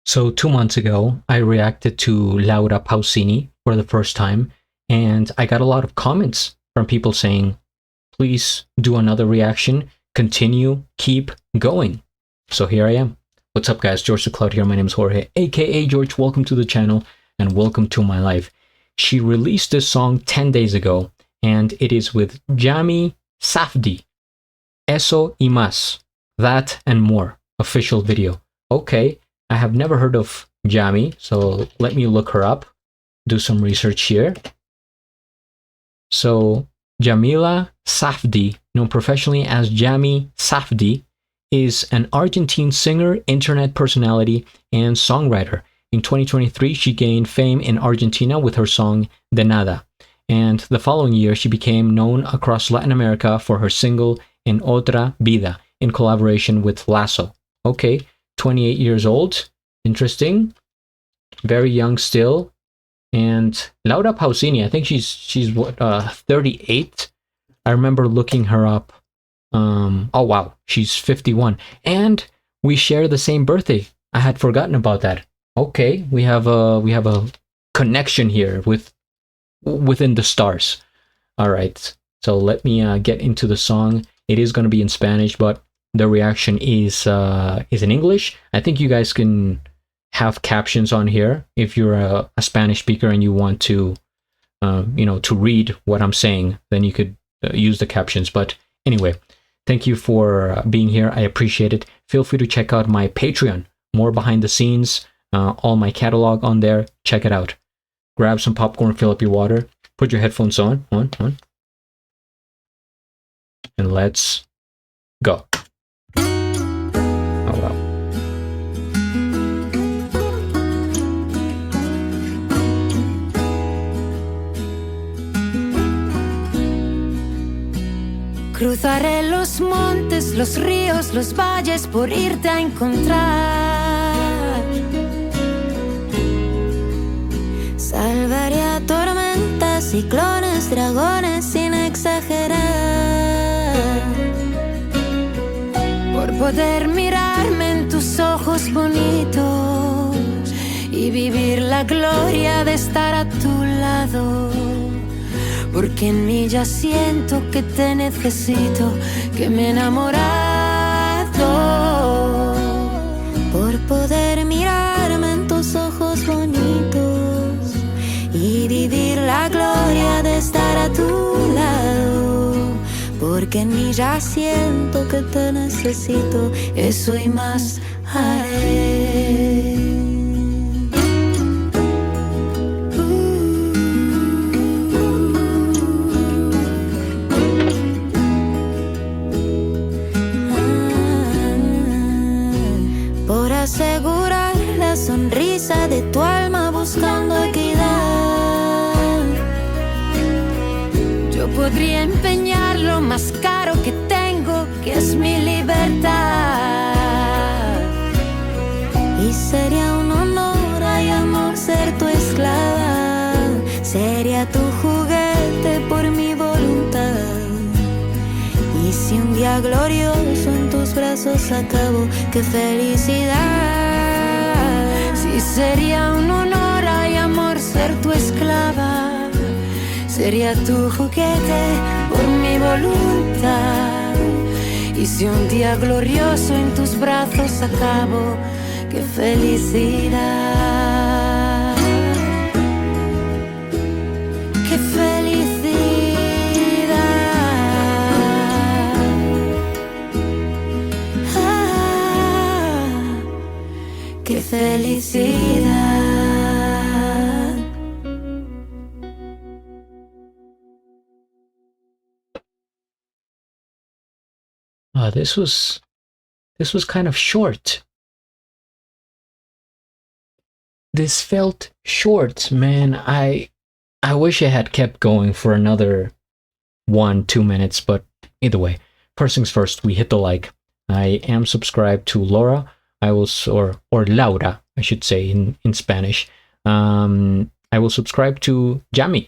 So 2 months ago, I reacted to Laura Pausini for the first time, and I got a lot of comments from people saying, please do another reaction, continue, keep going. So here I am. What's up, guys? GeorgeTheCloud here. My name is Jorge, aka George. Welcome to the channel, and welcome to my life. She released this song 10 days ago, and it is with Yami Safdie. ESO y más. That and more. Official video. Okay. I have never heard of Yami, so let me look her up, do some research here. So Yami Safdie, known professionally as Yami Safdie, is an Argentine singer, internet personality, and songwriter. In 2023, she gained fame in Argentina with her song De Nada, and the following year she became known across Latin America for her single En Otra Vida in collaboration with Lasso. Okay. 28 years old, interesting, very young still. And Laura Pausini, I think she's what 38. I remember looking her up. Oh wow, she's 51, and we share the same birthday. I had forgotten about that. Okay, we have a connection here within the stars. All right, so let me get into the song. It is going to be in Spanish, but the reaction is in English. I think you guys can have captions on here if you're a Spanish speaker and you want to, to read what I'm saying. Then you could use the captions. But anyway, thank you for being here. I appreciate it. Feel free to check out my Patreon. More behind the scenes, all my catalog on there. Check it out. Grab some popcorn, fill up your water, put your headphones on, and let's go. Oh, wow. Cruzaré los montes, los ríos, los valles por irte a encontrar. Salvaré a tormentas, ciclones, dragones sin exagerar. Por poder mirarme en tus ojos bonitos y vivir la gloria de estar a tu lado. Porque en mí ya siento que te necesito, que me he enamorado. Por poder mirarme en tus ojos bonitos y vivir la gloria de estar a tu lado. Porque en mí ya siento que te necesito, eso y más haré. Asegurar la sonrisa de tu alma buscando equidad. Yo podría empeñar lo más caro que tengo, que es mi libertad. Y sería un honor y amor ser tu esclava. Sería tu juguete por mi voluntad. Y si un día glorioso en tus brazos acabo, qué felicidad. Si sería un honor y amor ser tu esclava, sería tu juguete por mi voluntad. Y si un día glorioso en tus brazos acabo, qué felicidad. Qué felicidad. ¡Qué felicidad! This was kind of short. This felt short, man. I wish I had kept going for another 1-2 minutes, but either way, first things first, we hit the like. I am subscribed to Laura. I will, or Laura, I should say in Spanish. I will subscribe to Yami,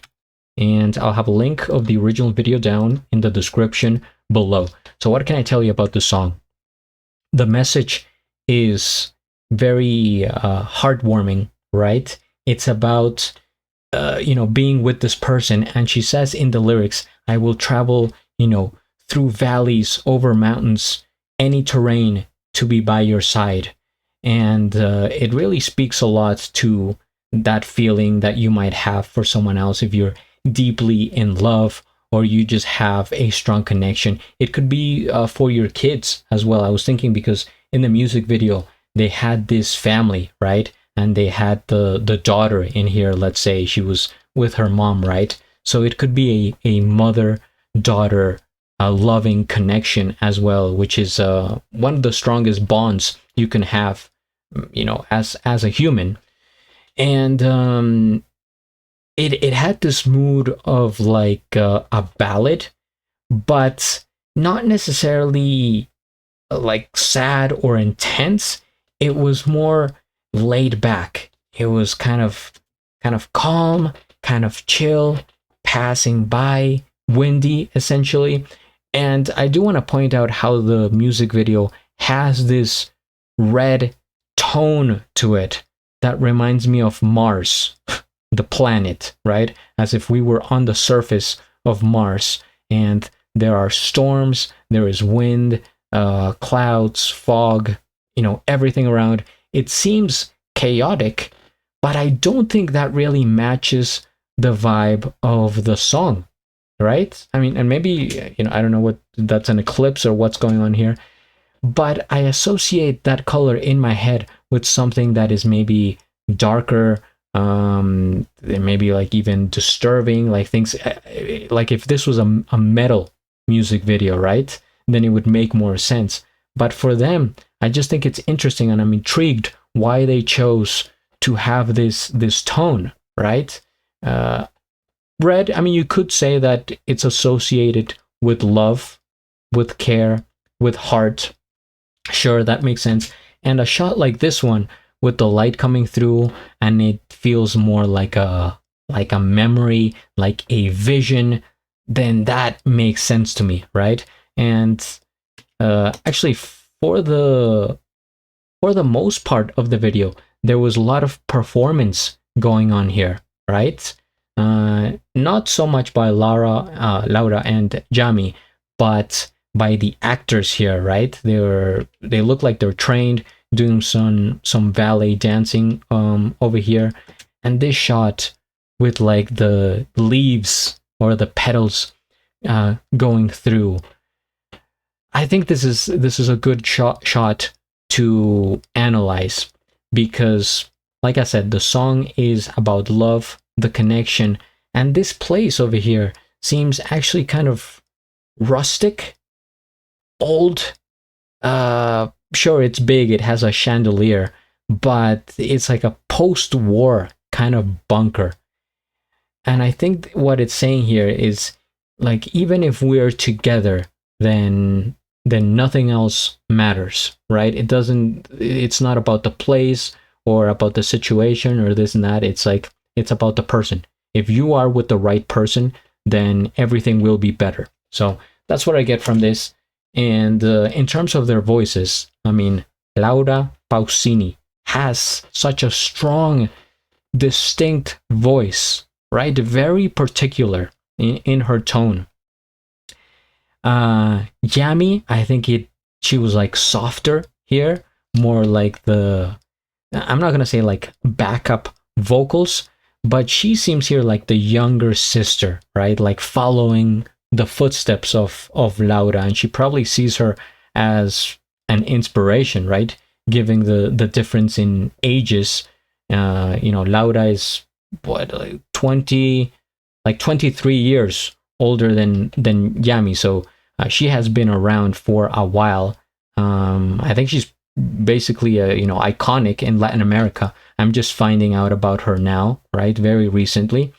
and I'll have a link of the original video down in the description below. So what can I tell you about the song? The message is very heartwarming, right? It's about being with this person, and she says in the lyrics, "I will travel, through valleys, over mountains, any terrain to be by your side." And it really speaks a lot to that feeling that you might have for someone else if you're deeply in love, or you just have a strong connection. It could be for your kids as well. I was thinking, because in the music video they had this family, right? And they had the daughter in here. Let's say she was with her mom, right? So it could be a mother daughter loving connection as well, which is one of the strongest bonds you can have, as a human. And it had this mood of like a ballad, but not necessarily like sad or intense. It was more laid back. It was kind of calm, kind of chill, passing by, windy essentially. And I do want to point out how the music video has this red tone to it that reminds me of Mars, the planet, right? As if we were on the surface of Mars, and there are storms, there is wind, clouds, fog, everything around. It seems chaotic, but I don't think that really matches the vibe of the song, right? I mean, and maybe, I don't know what that's, an eclipse or what's going on here, but I associate that color in my head with something that is maybe darker, maybe like even disturbing, like things like if this was a metal music video, right, then it would make more sense. But for them, I just think it's interesting, and I'm intrigued why they chose to have this tone, right? Red, I mean, you could say that it's associated with love, with care, with heart. Sure, that makes sense. And a shot like this one, with the light coming through, and it feels more like a memory, like a vision, then that makes sense to me, right? And actually, for the most part of the video, there was a lot of performance going on here, right? Not so much by Laura and Yami, but by the actors here, right? They look like they're trained, doing some ballet dancing over here. And this shot with like the leaves or the petals going through, I think this is a good shot to analyze, because like I said, the song is about love, the connection, and this place over here seems actually kind of rustic, old. Sure, it's big, it has a chandelier, but it's like a post-war kind of bunker. And I think what it's saying here is, like, even if we're together, then nothing else matters, right? It's not about the place or about the situation or this and that. It's like, it's about the person. If you are with the right person, then everything will be better. So that's what I get from this. And in terms of their voices, I mean, Laura Pausini has such a strong, distinct voice, right? Very particular in her tone. Yami, I think she was like softer here, more like I'm not gonna say like backup vocals, but she seems here like the younger sister, right? Like following the footsteps of Laura, and she probably sees her as an inspiration, right? Giving the difference in ages. Laura is like 23 years older than Yami, so she has been around for a while. I think she's basically iconic in Latin America. I'm just finding out about her now, right? Very recently.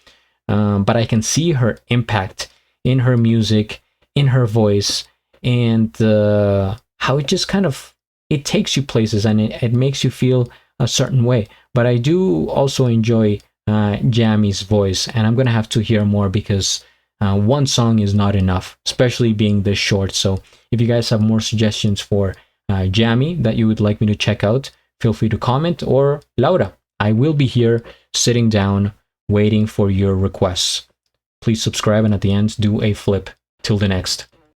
But I can see her impact in her music, in her voice, and how it just kind of, it takes you places, and it makes you feel a certain way. But I do also enjoy Yami's voice, and I'm gonna have to hear more, because one song is not enough, especially being this short. So if you guys have more suggestions for Yami that you would like me to check out, feel free to comment, or Laura, I will be here sitting down waiting for your requests. Please subscribe, and at the end, do a flip. Till the next.